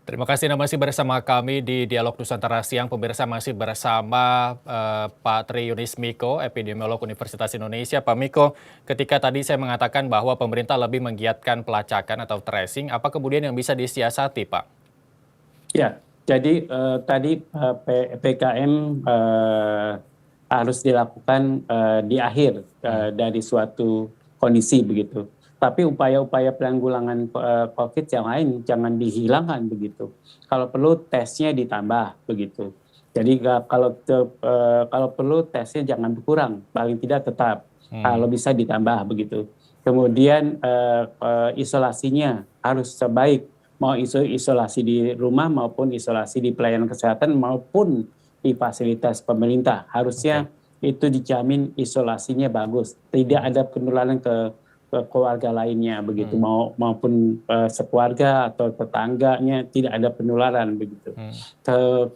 Terima kasih Anda masih bersama kami di Dialog Nusantara Siang. Pemirsa masih bersama Pak Tri Yunis Miko, epidemiolog Universitas Indonesia. Pak Miko, ketika tadi saya mengatakan bahwa pemerintah lebih menggiatkan pelacakan atau tracing, apa kemudian yang bisa disiasati, Pak? Ya, jadi tadi PKM harus dilakukan di akhir dari suatu kondisi begitu. Tapi upaya-upaya penanggulangan COVID yang lain jangan dihilangkan begitu. Kalau perlu tesnya ditambah begitu. Jadi kalau perlu tesnya jangan berkurang, paling tidak tetap. Kalau bisa ditambah begitu. Kemudian isolasinya harus sebaik, mau isolasi di rumah maupun isolasi di pelayanan kesehatan maupun di fasilitas pemerintah. Harusnya itu dijamin isolasinya bagus, tidak ada penularan ke keluarga lainnya begitu, maupun sekeluarga atau tetangganya tidak ada penularan begitu.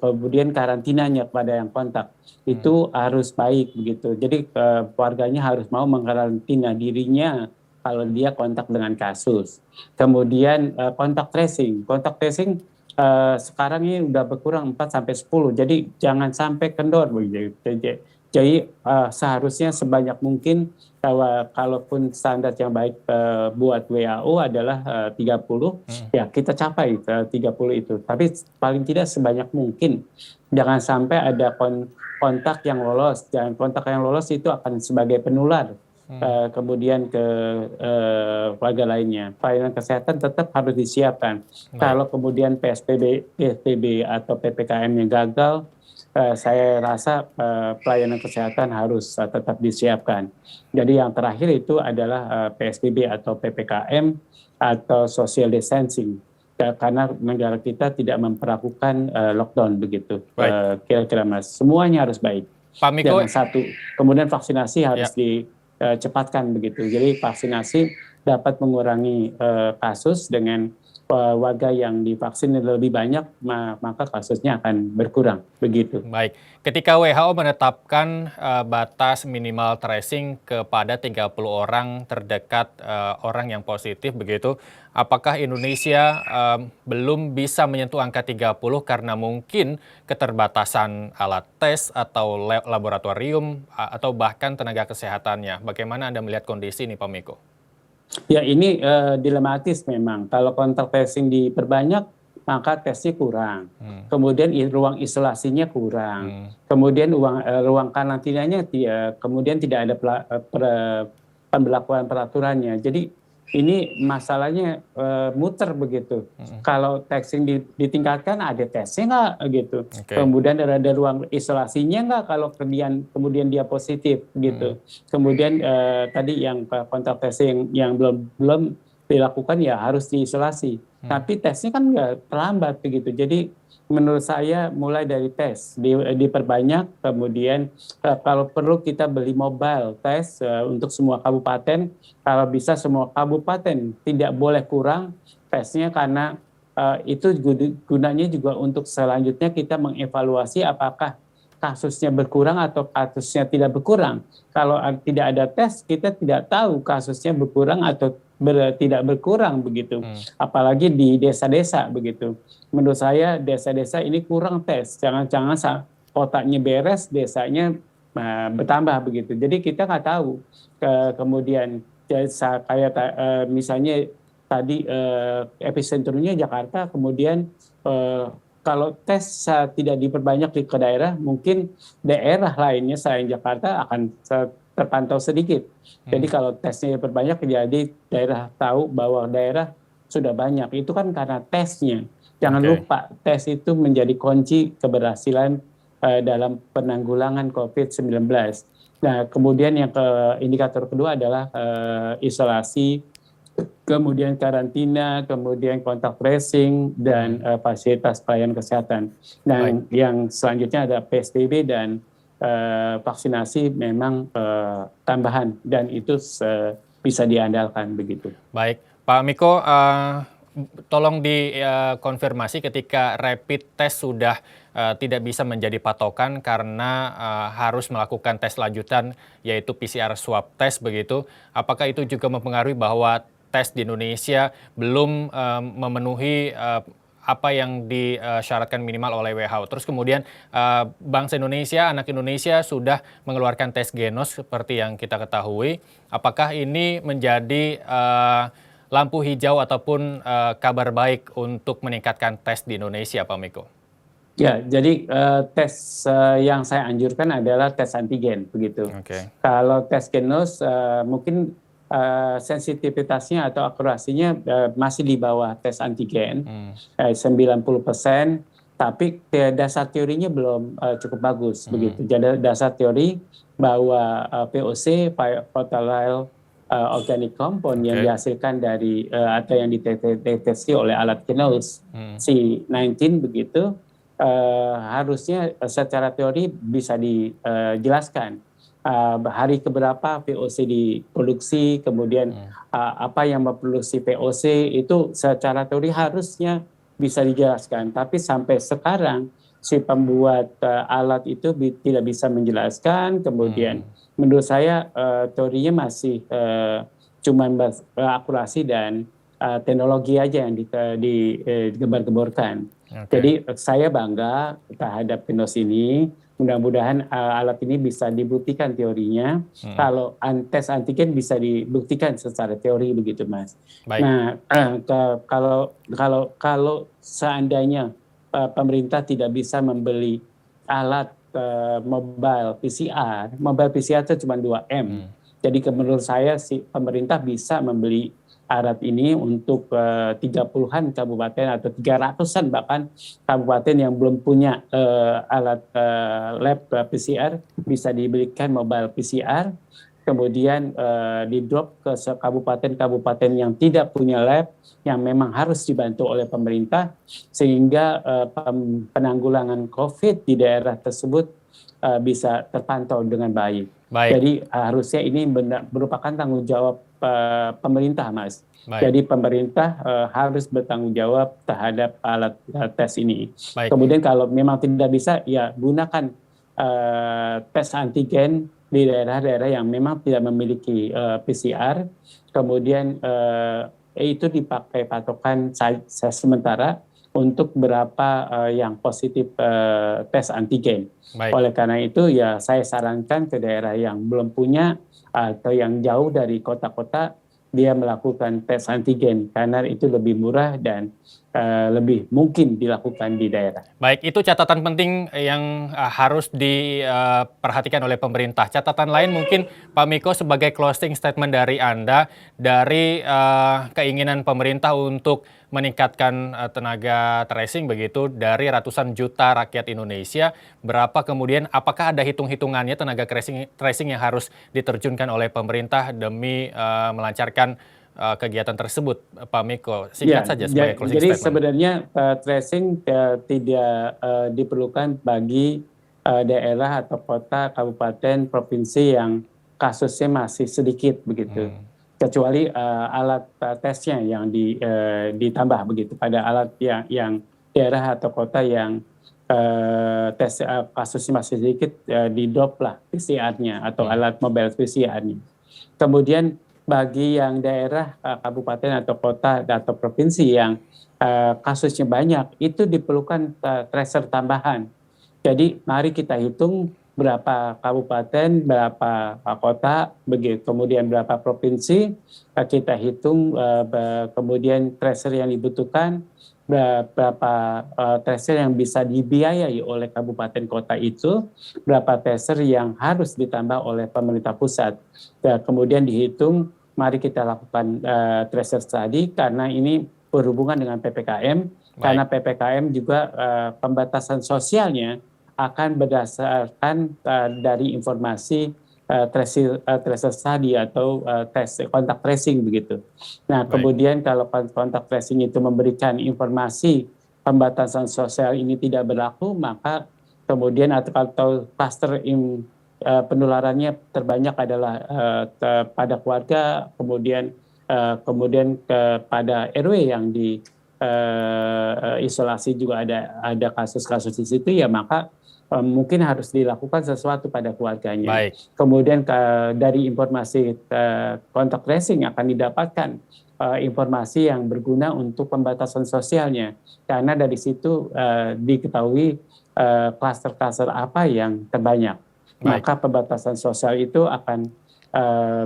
Kemudian karantinanya kepada yang kontak itu harus baik begitu. Jadi keluarganya harus mau mengkarantina dirinya kalau dia kontak dengan kasus. Kemudian kontak tracing sekarang ini udah berkurang 4 sampai 10. Jadi jangan sampai kendor begitu. Jadi seharusnya sebanyak mungkin kalaupun standar yang baik buat WHO adalah 30, ya kita capai 30 itu. Tapi paling tidak sebanyak mungkin. Jangan sampai ada kontak yang lolos. Dan kontak yang lolos itu akan sebagai penular. Kemudian ke warga lainnya. Pelayanan kesehatan tetap harus disiapkan. Kalau kemudian PSBB atau PPKM-nya gagal, saya rasa pelayanan kesehatan harus tetap disiapkan. Jadi yang terakhir itu adalah PSBB atau PPKM atau social distancing. Karena negara kita tidak memperlakukan lockdown begitu. Kira-kira Mas, semuanya harus baik. Pak Miko, Jangan satu. Kemudian vaksinasi harus dicepatkan begitu. Jadi vaksinasi dapat mengurangi kasus dengan warga yang divaksin lebih banyak, maka kasusnya akan berkurang begitu. baik. Ketika WHO menetapkan batas minimal tracing kepada 30 orang terdekat orang yang positif begitu, apakah Indonesia belum bisa menyentuh angka 30 karena mungkin keterbatasan alat tes atau laboratorium atau bahkan tenaga kesehatannya? Bagaimana Anda melihat kondisi ini, Pak Miko? Ya, ini dilematis memang. Kalau kontak tracing diperbanyak, maka tesnya kurang. Kemudian ruang isolasinya kurang. Kemudian ruang karantinanya kemudian tidak ada pemberlakuan peraturannya. Jadi ini masalahnya muter begitu. Kalau tracing ditingkatkan, ada tesnya nggak gitu. Kemudian ada ruang isolasinya nggak kalau kemudian dia positif gitu. Kemudian tadi yang kontak tracing yang belum dilakukan ya harus diisolasi. Tapi tesnya kan nggak terlambat begitu. Jadi menurut saya mulai dari tes diperbanyak, kemudian kalau perlu kita beli mobile tes untuk semua kabupaten. Kalau bisa semua kabupaten, tidak boleh kurang tesnya karena itu gunanya juga untuk selanjutnya kita mengevaluasi apakah kasusnya berkurang atau kasusnya tidak berkurang. Kalau tidak ada tes, kita tidak tahu kasusnya berkurang atau tidak berkurang begitu. Apalagi di desa-desa begitu. Menurut saya desa-desa ini kurang tes. Jangan-jangan kotanya beres, desanya bertambah begitu. Jadi kita nggak tahu. Kemudian kayak misalnya tadi epicentrumnya Jakarta, kemudian kalau tes tidak diperbanyak ke daerah, mungkin daerah lainnya selain Jakarta akan terpantau sedikit. Jadi kalau tesnya diperbanyak, jadi daerah tahu bahwa daerah sudah banyak. Itu kan karena tesnya. Jangan lupa, tes itu menjadi kunci keberhasilan dalam penanggulangan COVID-19. Nah, kemudian yang indikator kedua adalah isolasi, kemudian karantina, kemudian kontak tracing, dan fasilitas pelayanan kesehatan. Dan yang selanjutnya ada PSBB dan vaksinasi memang tambahan, dan itu bisa diandalkan begitu. Baik, Pak Miko, tolong dikonfirmasi ketika rapid test sudah tidak bisa menjadi patokan karena harus melakukan tes lanjutan yaitu PCR swab test begitu. Apakah itu juga mempengaruhi bahwa tes di Indonesia belum memenuhi apa yang disyaratkan minimal oleh WHO. Terus kemudian bangsa Indonesia, anak Indonesia sudah mengeluarkan tes genos seperti yang kita ketahui. Apakah ini menjadi lampu hijau ataupun kabar baik untuk meningkatkan tes di Indonesia, Pak Miko? Ya, jadi tes yang saya anjurkan adalah tes antigen, begitu. Kalau tes genos mungkin sensitivitasnya atau akurasinya masih di bawah tes antigen, 90%, tapi dasar teorinya belum cukup bagus, begitu. Jadi dasar teori bahwa VOC, volatile organic compound yang dihasilkan dari atau yang dideteksi oleh alat genos C19 begitu, harusnya secara teori bisa dijelaskan hari keberapa VOC diproduksi, kemudian apa yang memproduksi VOC itu secara teori harusnya bisa dijelaskan. Tapi sampai sekarang si pembuat alat itu tidak bisa menjelaskan. Kemudian menurut saya teorinya masih cuma akurasi dan teknologi aja yang digembar-gemborkan. Jadi saya bangga terhadap genos ini. Mudah-mudahan alat ini bisa dibuktikan teorinya. Kalau tes antigen bisa dibuktikan secara teori begitu, Mas. Baik. Nah, kalau seandainya pemerintah tidak bisa membeli alat mobile PCR itu cuma 2M. Jadi menurut saya pemerintah bisa membeli alat ini untuk 30-an kabupaten atau 300-an bahkan kabupaten yang belum punya alat lab PCR bisa diberikan mobile PCR, kemudian di-drop ke kabupaten-kabupaten yang tidak punya lab yang memang harus dibantu oleh pemerintah sehingga penanggulangan COVID di daerah tersebut bisa terpantau dengan baik. Jadi harusnya ini merupakan tanggung jawab pemerintah, Mas. Jadi pemerintah harus bertanggung jawab terhadap alat tes ini. Kemudian kalau memang tidak bisa, ya gunakan tes antigen di daerah-daerah yang memang tidak memiliki PCR. Kemudian itu dipakai patokan sementara untuk berapa yang positif tes antigen. Oleh karena itu ya saya sarankan ke daerah yang belum punya atau yang jauh dari kota-kota dia melakukan tes antigen karena itu lebih murah dan lebih mungkin dilakukan di daerah. Baik, itu catatan penting yang harus diperhatikan oleh pemerintah. Catatan lain mungkin Pak Miko sebagai closing statement dari Anda dari keinginan pemerintah untuk meningkatkan tenaga tracing begitu dari ratusan juta rakyat Indonesia, berapa kemudian apakah ada hitung-hitungannya tenaga tracing yang harus diterjunkan oleh pemerintah demi melancarkan kegiatan tersebut, Pak Miko? Singkat saja sebagai closing jadi statement. Sebenarnya tracing tidak diperlukan bagi daerah atau kota, kabupaten, provinsi yang kasusnya masih sedikit begitu. Kecuali alat tesnya yang ditambah begitu pada alat yang daerah atau kota yang tes kasusnya masih sedikit di-drop lah PCR-nya atau alat mobile PCR-nya. Kemudian bagi yang daerah, kabupaten atau kota atau provinsi yang kasusnya banyak, itu diperlukan tracer tambahan. Jadi mari kita hitung berapa kabupaten, berapa kota, begitu, kemudian berapa provinsi, kita hitung kemudian tracer yang dibutuhkan, berapa tracer yang bisa dibiayai oleh kabupaten kota itu, berapa tracer yang harus ditambah oleh pemerintah pusat. Kemudian dihitung, mari kita lakukan tracer tadi karena ini berhubungan dengan PPKM, karena PPKM juga pembatasan sosialnya akan berdasarkan dari informasi tracer tadi atau tes kontak tracing begitu. Nah, kemudian kalau kontak tracing itu memberikan informasi pembatasan sosial ini tidak berlaku, maka kemudian atau kluster penularannya terbanyak adalah pada keluarga, kemudian kepada RW yang di isolasi juga ada kasus-kasus di situ, ya maka mungkin harus dilakukan sesuatu pada keluarganya. Kemudian dari informasi kontak tracing akan didapatkan informasi yang berguna untuk pembatasan sosialnya. Karena dari situ diketahui kluster-kluster apa yang terbanyak. Baik. Maka pembatasan sosial itu akan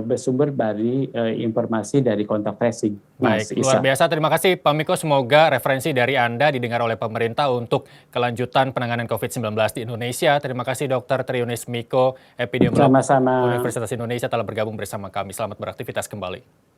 bersumber dari informasi dari kontak tracing, Mas Baik, luar Isa. biasa. Terima kasih Pak Miko. Semoga referensi dari Anda didengar oleh pemerintah untuk kelanjutan penanganan COVID-19 di Indonesia. Terima kasih Dr. Triunis Miko, epidemiolog Sama-sama. Universitas Indonesia telah bergabung bersama kami. Selamat beraktivitas kembali.